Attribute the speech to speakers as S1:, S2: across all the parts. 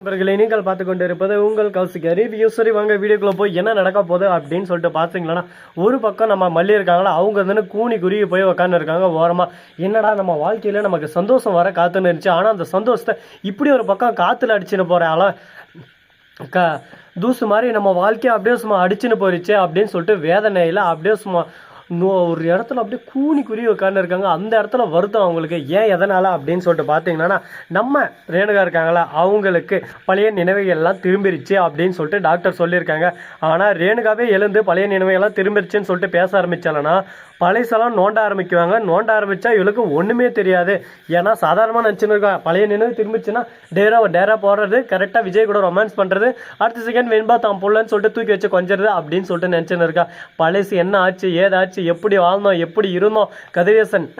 S1: நண்பர்களே, நீங்கள் பார்த்து கொண்டு இருப்பது உங்கள் கௌசிக் ரிவ்யூ. சரி, வாங்க வீடியோக்குள்ள போய் என்ன நடக்க போகுது அப்படின்னு சொல்லிட்டு பார்த்தீங்களா, ஒரு பக்கம் நம்ம மல்லி இருக்காங்களா, அவங்க வந்து கூனி குறுகி போய் உட்காந்து இருக்காங்க ஓரமா. என்னடா நம்ம வாழ்க்கையில நமக்கு சந்தோஷம் வர காத்துன்னு இருந்துச்சு, ஆனா அந்த சந்தோஷத்தை இப்படி ஒரு பக்கம் காத்துல அடிச்சுன்னு போறாங்களா, தூசு மாதிரி நம்ம வாழ்க்கையை அப்படியே சும்மா அடிச்சுன்னு போயிடுச்சு அப்படின்னு சொல்லிட்டு வேதனையில அப்படியே சும்மா ஒரு இடத்துல அப்படியே கூனி குறுகி உட்காந்து இருக்காங்க. அந்த இடத்துல வருத்தம் அவங்களுக்கு. ஏன் எதனால அப்படின்னு சொல்லிட்டு பார்த்தீங்கன்னா, நம்ம ரேணுகா இருக்காங்களா, அவங்களுக்கு பழைய நினைவுகள்லாம் திரும்பிடுச்சு அப்படின்னு சொல்லிட்டு டாக்டர் சொல்லியிருக்காங்க. ஆனால் ரேணுகாவே எழுந்து பழைய நினைவுகள்லாம் திரும்பிடுச்சுன்னு சொல்லிட்டு பேச ஆரம்பிச்சாலன்னா, பழைசெல்லாம் நோண்ட ஆரம்பிக்குவாங்க. நோண்ட ஆரம்பித்தா இவளுக்கு ஒன்றுமே தெரியாது. ஏன்னா சாதாரணமாக நினச்சின்னு இருக்காங்க, பழைய நினைவு திரும்பிச்சுன்னா டேரா போடுறது, கரெக்டாக விஜய் கூட ரொமான்ஸ் பண்ணுறது, அடுத்த செகண்ட் வெண்பா தான் புள்ளன்னு சொல்லிட்டு தூக்கி வச்சு கொஞ்சிறது அப்படின்னு சொல்லிட்டு நினச்சின்னு இருக்கா. பழசு என்ன ஆச்சு, ஏதாச்சு, எப்படி வாழ்ந்தோம், எப்படி இருந்தோம், கதிரேசன்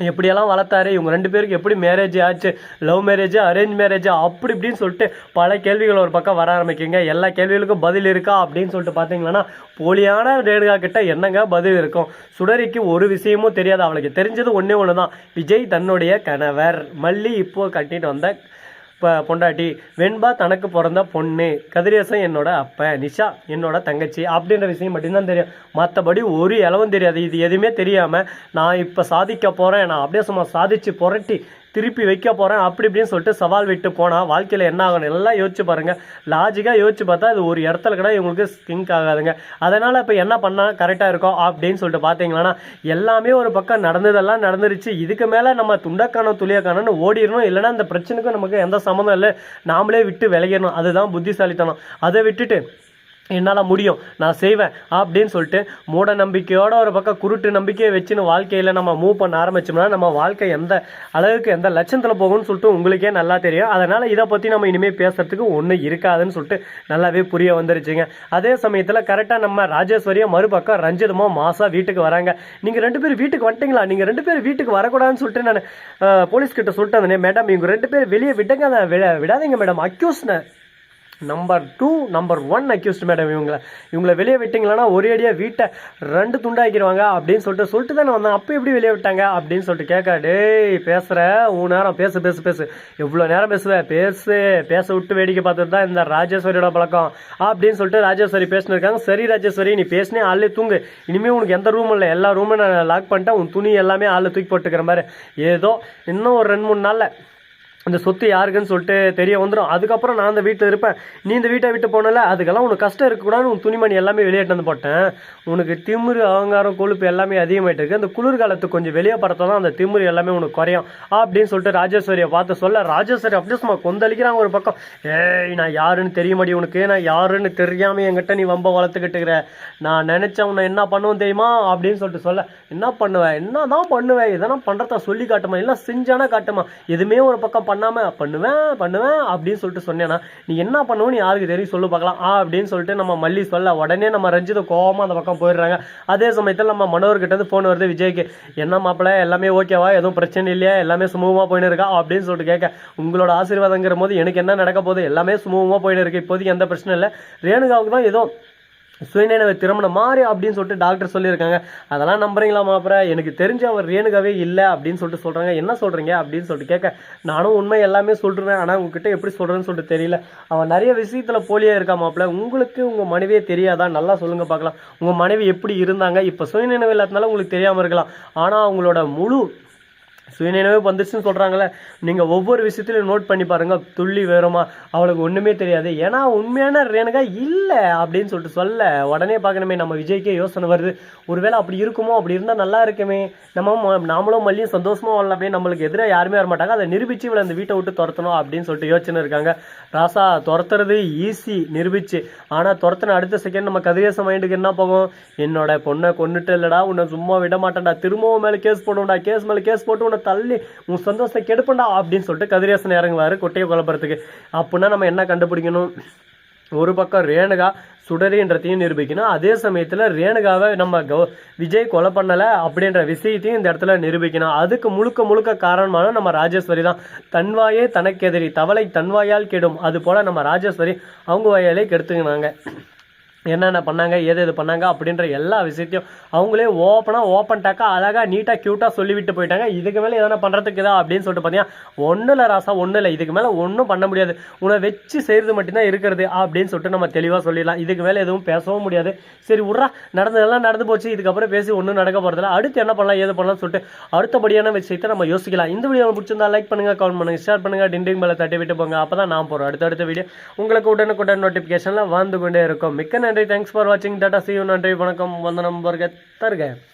S1: எப்படியெல்லாம் வளர்த்தாரு, இவங்க ரெண்டு பேருக்கு எப்படி மேரேஜ் ஆச்சு, லவ் மேரேஜ், அரேஞ்ச் மேரேஜ், அப்படி இப்படின்னு சொல்லிட்டு பல கேள்விகள் ஒரு பக்கம் வர ஆரம்பிக்குங்க. எல்லா கேள்விகளுக்கும் பதில் இருக்கா அப்படின்னு சொல்லிட்டு பார்த்தீங்கன்னா, போலியான ரேணுகா கிட்ட என்னங்க பதில் இருக்கும்? சுடரிக்கு ஒரு விஷயமும் தெரியாது. அவளுக்கு தெரிஞ்சது ஒன்றே ஒன்று தான், விஜய் தன்னுடைய கணவர், மல்லி இப்போ கட்டிட்டு வந்த பொண்டாட்டி, வெண்பா தனக்கு பிறந்த பொண்ணு, கதிரேசன் என்னோட அப்ப, நிஷா என்னோட தங்கச்சி அப்படின்ற விஷயம் மட்டும்தான் தெரியும். மற்றபடி ஒரு இலவும் தெரியாது. இது எதுவுமே தெரியாமல் நான் இப்போ சாதிக்க போகிறேன், நான் அப்படியே சும்மா சாதிச்சு புரட்டி திருப்பி வைக்க போகிறேன் அப்படி இப்படின்னு சொல்லிட்டு சவால் விட்டு போனால் வாழ்க்கையில் என்ன ஆகணும் எல்லாம் யோசிச்சு பாருங்கள். லாஜிக்காக யோசிச்சு பார்த்தா அது ஒரு இடத்துல கூட இவங்களுக்கு ஸ்கிங்க் ஆகாதுங்க. அதனால் இப்போ என்ன பண்ணால் கரெக்டாக இருக்கும் அப்படின்னு சொல்லிட்டு பார்த்தீங்கன்னா, எல்லாமே ஒரு பக்கம் நடந்ததெல்லாம் நடந்துருச்சு. இதுக்கு மேலே நம்ம துண்டக்கானம் துளியக்கானன்னு ஓடிடணும். இல்லைன்னா அந்த பிரச்சனைக்கும் நமக்கு எந்த சம்மந்தம் இல்லை, நாமளே விட்டு விலகிடணும். அதுதான் புத்திசாலித்தனம். அதை விட்டுட்டு என்னால் முடியும், நான் செய்வேன் அப்படின்னு சொல்லிட்டு மூட நம்பிக்கையோட ஒரு பக்கம் குருட்டு நம்பிக்கையை வச்சுன்னு வாழ்க்கையில் நம்ம மூவ் பண்ண ஆரம்பிச்சோம்னா நம்ம வாழ்க்கை எந்த அளவுக்கு எந்த லட்சத்தில் போகும்னு சொல்லிட்டு உங்களுக்கே நல்லா தெரியும். அதனால் இதை பற்றி நம்ம இனிமேல் பேசுறதுக்கு ஒன்றும் இருக்காதுன்னு சொல்லிட்டு நல்லாவே புரிய வந்துருச்சுங்க. அதே சமயத்தில் கரெக்டாக நம்ம ராஜேஸ்வரியும் மறுபக்கம் ரஞ்சிதமோ மாசா வீட்டுக்கு வராங்க. நீங்கள் ரெண்டு பேரும் வீட்டுக்கு வந்துட்டீங்களா, நீங்கள் ரெண்டு பேரும் வீட்டுக்கு வரக்கூடாதுன்னு சொல்லிட்டு நான் போலீஸ்கிட்ட சொல்லிட்டு வந்தேன். மேடம், இவங்க ரெண்டு பேர் வெளியே விட்டுங்க, விடாதீங்க மேடம், அக்யூஸ்னு நம்பர் 2 நம்பர் 1 அக்யூஸ்ட் மேடம். இவங்களை வெளியே விட்டிங்களா ஒரே அடியாக வீட்டை 2 துண்டாக்கிடுவாங்க அப்படின்னு சொல்லிட்டு தானே வந்தாங்க. அப்போ எப்படி வெளியே விட்டாங்க அப்படின்னு சொல்லிட்டு கேட்க, டேய் பேசுகிற உன் நேரம், பேசு எவ்வளோ நேரம் பேச விட்டு வேடிக்கை பார்த்துட்டு தான் இந்த ராஜேஸ்வரியோட பழக்கம் அப்படின்னு சொல்லிட்டு ராஜேஸ்வரி பேசினிருக்காங்க. சரி ராஜேஸ்வரி, நீ பேசினே ஆளே தூங்கு, இனிமேல் உனக்கு எந்த ரூமும் இல்லை, எல்லா ரூமும் நான் லாக் பண்ணிட்டேன், உன் துணி எல்லாமே ஆள் தூக்கி போட்டுக்கிற மாதிரி. ஏதோ இன்னும் ஒரு 2-3 நாளில் அந்த சொத்து யாருக்குன்னு சொல்லிட்டு தெரிய வந்துடும். அதுக்கப்புறம் நான் அந்த வீட்டில் இருப்பேன், நீ இந்த வீட்டை விட்டு போனல, அதுக்கெல்லாம் உனக்கு கஷ்டம் இருக்கக்கூடாதுன்னு உன் துணிமணி எல்லாமே வெளியேட்டு வந்து போட்டேன். உனக்கு திமிரு அகங்காரம் கொழுப்பு எல்லாமே அதிகமாகிட்டு இருக்கு. அந்த குளிர்காலத்துக்கு கொஞ்சம் வெளியே பறத்தா தான் அந்த திமிரு எல்லாமே உனக்கு குறையும் அப்படின்னு சொல்லிட்டு ராஜேஸ்வரியை பார்த்து சொல்ல, ராஜேஸ்வரி அப்படியே சும்மா கொந்தளிக்கிறாங்க ஒரு பக்கம். ஏய், நான் யாருன்னு தெரிய மாட்டேன் உனக்கு, நான் யாருன்னு தெரியாமல் என்கிட்ட நீ வம்ப வளர்த்துக்கிட்டுக்கிற, நான் நினச்சேன் உன்னை என்ன பண்ணுவேன் தெரியுமா அப்படின்னு சொல்லிட்டு சொல்ல, என்ன பண்ணுவேன், என்ன தான் பண்ணுவேன், இதெல்லாம் பண்ணுறதா சொல்லி காட்டுமா, இல்லை செஞ்சானா காட்டுமா, எதுவுமே ஒரு பக்கம் பண்ணாமல் பண்ணுவேன் அப்படின்னு சொல்லிட்டு சொன்னேன்னா நீ என்ன பண்ணுவோன்னு யாருக்கு தெரியும் சொல்லு பார்க்கலாம் அப்படின்னு சொல்லிட்டு நம்ம மல்லி சொல்ல, உடனே நம்ம ரஞ்சித கோவமாக அந்த பக்கம் போயிடுறாங்க. அதே சமயத்தில் நம்ம மனோர்கிட்ட இருந்து ஃபோன் வருது விஜய்க்கு, என்ன மாப்பிள்ள எல்லாமே ஓகேவா, எதுவும் பிரச்சனை இல்லையா, எல்லாமே சுமூகமாக போயின்னு இருக்கா அப்படின்னு சொல்லிட்டு கேட்க, உங்களோட ஆசீர்வாதங்கிற போது எனக்கு என்ன நடக்க போகுது, எல்லாமே சுமூகமாக போயின்னு இருக்கு, இப்போதைக்கு எந்த பிரச்சனை இல்லை, ரேணுகாவுக்கு தான் ஏதோ சுயநினைவு திருமணம் மாறி அப்படின்னு சொல்லிட்டு டாக்டர் சொல்லியிருக்காங்க. அதெல்லாம் நம்புறீங்களா மாப்பிள்ள, எனக்கு தெரிஞ்ச அவர் ரேணுகாவே இல்லை அப்படின்னு சொல்லிட்டு சொல்கிறாங்க. என்ன சொல்கிறீங்க அப்படின்னு சொல்லிட்டு கேட்க, நானும் உண்மை எல்லாமே சொல்கிறேன், ஆனால் உங்ககிட்ட எப்படி சொல்கிறேன்னு சொல்லிட்டு தெரியல, அவன் நிறைய விஷயத்தில் போலியாக இருக்கா மாப்பிள்ள, உங்களுக்கு உங்கள் மனைவியே தெரியாதா, நல்லா சொல்லுங்கள் பார்க்கலாம், உங்கள் மனைவி எப்படி இருந்தாங்க, இப்போ சுயநினைவு இல்லாதனால உங்களுக்கு தெரியாமல் இருக்கலாம், ஆனால் அவங்களோட முழு சுயநினைவு வந்துச்சுன்னு சொல்கிறாங்களே, நீங்கள் ஒவ்வொரு விஷயத்துலையும் நோட் பண்ணி பாருங்கள், துள்ளி வேறுமா அவளுக்கு ஒன்றுமே தெரியாது, ஏன்னா உண்மையான ரேணுகா இல்லை அப்படின்னு சொல்லிட்டு சொல்ல, உடனே பார்க்கணுமே நம்ம விஜய்க்கே யோசனை வருது, ஒருவேளை அப்படி இருக்குமோ, அப்படி இருந்தால் நல்லா இருக்குமே, நாமளும் மல்லியும் சந்தோஷமாக வரலாமே, நம்மளுக்கு எதிராக யாருமே வர மாட்டாங்க, அதை நிரூபித்து இவளை அந்த வீட்டை விட்டு துரத்தணும் அப்படின்னு சொல்லிட்டு யோசனை இருக்காங்க. ராசா துரத்துறது ஈஸி நிரூபிச்சு, ஆனால் துரத்தின அடுத்த செகண்ட் நம்ம கதிரேசன் மைண்டுக்கு என்ன போகும், என்னோட பொண்ணை கொண்டுட்டு இல்லடா, உன்னை சும்மா விட மாட்டேன்டா, திரும்பவும் மேலே கேஸ் போடுவோம்டா, கேஸ் மேலே கேஸ் போட்டு உன்னை தள்ளி உன் சந்தோஷத்தை கெடுப்பண்டா அப்படின்னு சொல்லிட்டு கதிரேசன் இறங்குவாரு கொட்டையை குழப்பறதுக்கு. அப்படின்னா நம்ம என்ன கண்டுபிடிக்கணும், ஒரு பக்கம் ரேணுகா சுடரின்றதையும் நிரூபிக்கணும், அதே சமயத்தில் ரேணுகாவை நம்ம விஜய் கொலை பண்ணலை அப்படின்ற விஷயத்தையும் இந்த இடத்துல நிரூபிக்கணும். அதுக்கு முழுக்க காரணமான நம்ம ராஜேஸ்வரி தான். தன்வாயே தனக்கெதிரி, தவளை தன்வாயால் கெடும், அது போல் நம்ம ராஜேஸ்வரி அவங்க வாயாலே கெடுத்துக்கினாங்க. என்னென்ன பண்ணாங்க எது பண்ணாங்க அப்படின்ற எல்லா விஷயத்தையும் அவங்களே ஓப்பன் டாக்கா அழகாக நீட்டாக க்யூட்டாக சொல்லிவிட்டு போயிட்டாங்க. இதுக்கு மேலே எதனா பண்ணுறதுக்கு தான் அப்படின்னு சொல்லிட்டு பார்த்தீங்கன்னா ஒன்றும் இல்லை ராசா, ஒன்றும் இல்லை, இதுக்கு மேலே ஒன்றும் பண்ண முடியாது, உன்னை வச்சு செய்கிறது மட்டும்தான் இருக்கிறது அப்படின்னு சொல்லிட்டு நம்ம தெளிவாக சொல்லிடலாம். இதுக்கு மேலே எதுவும் பேசவும் முடியாது. சரி விட்றா, நடந்ததெல்லாம் நடந்து போச்சு, இதுக்கப்புறம் பேசி ஒன்றும் நடக்க போகிறதில்ல, அடுத்து என்ன பண்ணலாம் ஏது பண்ணலாம்னு சொல்லிட்டு அடுத்தபடியான விஷயத்தை நம்ம யோசிக்கலாம். இந்த வீடியோ பிடிச்சிருந்தா லைக் பண்ணுங்கள், கமெண்ட் பண்ணுங்கள், ஷேர் பண்ணுங்கள், டிண்டிங் மேலே தட்டி விட்டு போங்க. அப்போ தான் நான் போகிறோம் அடுத்த வீடியோ உங்களுக்கு உடனுக்குடன் நோட்டிஃபிகேஷனில் வந்து கொண்டே இருக்கும். மிக்க நன்றி, தேங்க்ஸ் ஃபார் வாட்சிங், டாடா, see you, நன்றி, வணக்கம், வந்தனம், வருக தருக.